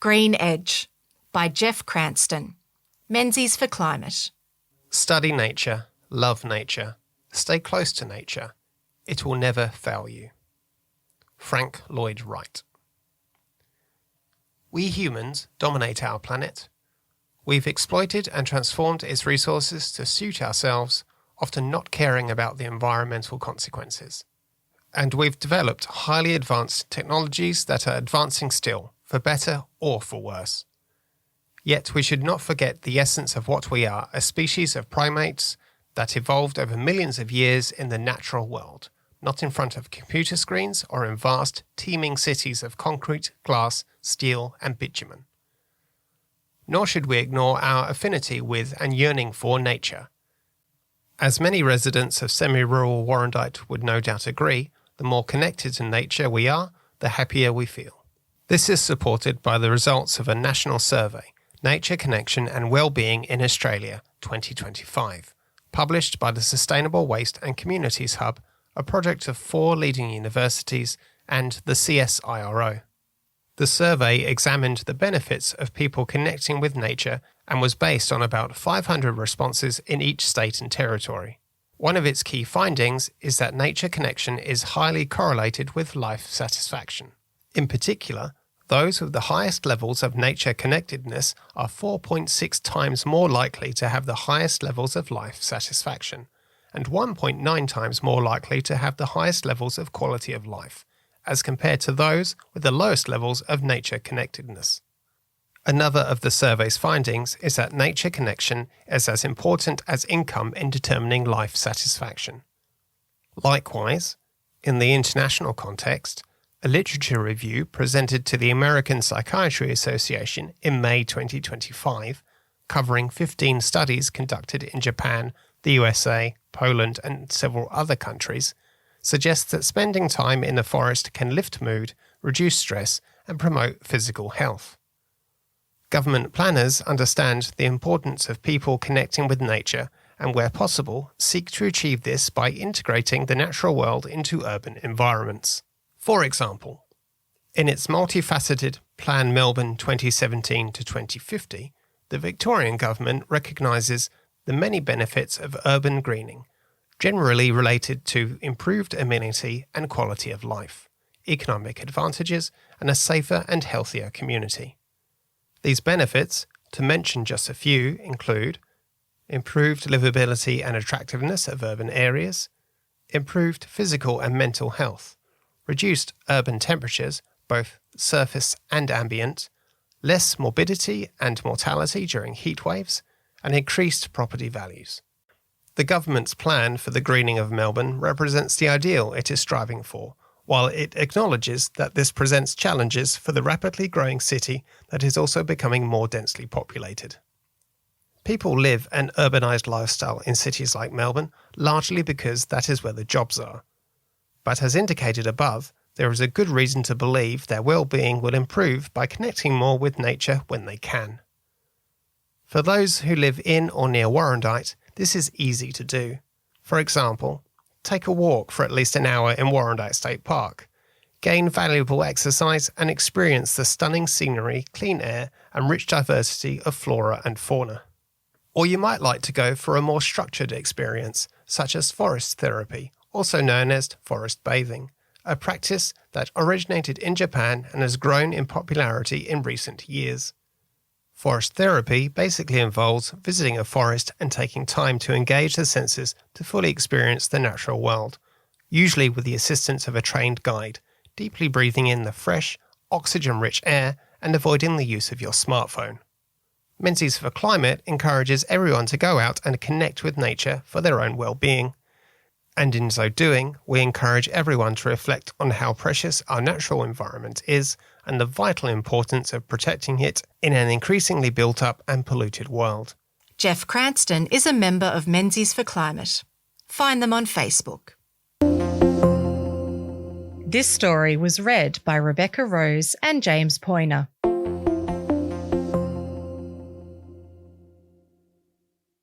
Green Edge by Jeff Cranston. Menzies for Climate. Study nature, love nature, stay close to nature. It will never fail you. Frank Lloyd Wright. We humans dominate our planet. We've exploited and transformed its resources to suit ourselves, often not caring about the environmental consequences. And we've developed highly advanced technologies that are advancing still, for better or for worse. Yet we should not forget the essence of what we are, a species of primates that evolved over millions of years in the natural world, not in front of computer screens or in vast, teeming cities of concrete, glass, steel and bitumen. Nor should we ignore our affinity with and yearning for nature. As many residents of semi-rural Warrandyte would no doubt agree, the more connected to nature we are, the happier we feel. This is supported by the results of a national survey, Nature Connection and Wellbeing in Australia 2025, published by the Sustainable Waste and Communities Hub, a project of 4 leading universities and the CSIRO. The survey examined the benefits of people connecting with nature and was based on about 500 responses in each state and territory. One of its key findings is that nature connection is highly correlated with life satisfaction. In particular, those with the highest levels of nature connectedness are 4.6 times more likely to have the highest levels of life satisfaction, and 1.9 times more likely to have the highest levels of quality of life, as compared to those with the lowest levels of nature connectedness. Another of the survey's findings is that nature connection is as important as income in determining life satisfaction. Likewise, in the international context, a literature review presented to the American Psychiatry Association in May 2025, covering 15 studies conducted in Japan, the USA, Poland and several other countries, suggests that spending time in the forest can lift mood, reduce stress and promote physical health. Government planners understand the importance of people connecting with nature and, where possible, seek to achieve this by integrating the natural world into urban environments. For example, in its multifaceted Plan Melbourne 2017 to 2050, the Victorian government recognises the many benefits of urban greening, generally related to improved amenity and quality of life, economic advantages, and a safer and healthier community. These benefits, to mention just a few, include improved livability and attractiveness of urban areas, improved physical and mental health, reduced urban temperatures, both surface and ambient, less morbidity and mortality during heat waves, and increased property values. The government's plan for the greening of Melbourne represents the ideal it is striving for, while it acknowledges that this presents challenges for the rapidly growing city that is also becoming more densely populated. People live an urbanised lifestyle in cities like Melbourne largely because that is where the jobs are. But as indicated above, there is a good reason to believe their well-being will improve by connecting more with nature when they can. For those who live in or near Warrandyte, this is easy to do. For example, take a walk for at least an hour in Warrandyte State Park, gain valuable exercise and experience the stunning scenery, clean air and rich diversity of flora and fauna. Or you might like to go for a more structured experience, such as forest therapy, also known as forest bathing, a practice that originated in Japan and has grown in popularity in recent years. Forest therapy basically involves visiting a forest and taking time to engage the senses to fully experience the natural world, usually with the assistance of a trained guide, deeply breathing in the fresh, oxygen-rich air and avoiding the use of your smartphone. Menzies for Climate encourages everyone to go out and connect with nature for their own well-being. And in so doing, we encourage everyone to reflect on how precious our natural environment is and the vital importance of protecting it in an increasingly built-up and polluted world. Jeff Cranston is a member of Menzies for Climate. Find them on Facebook. This story was read by Rebecca Rose and James Poyner.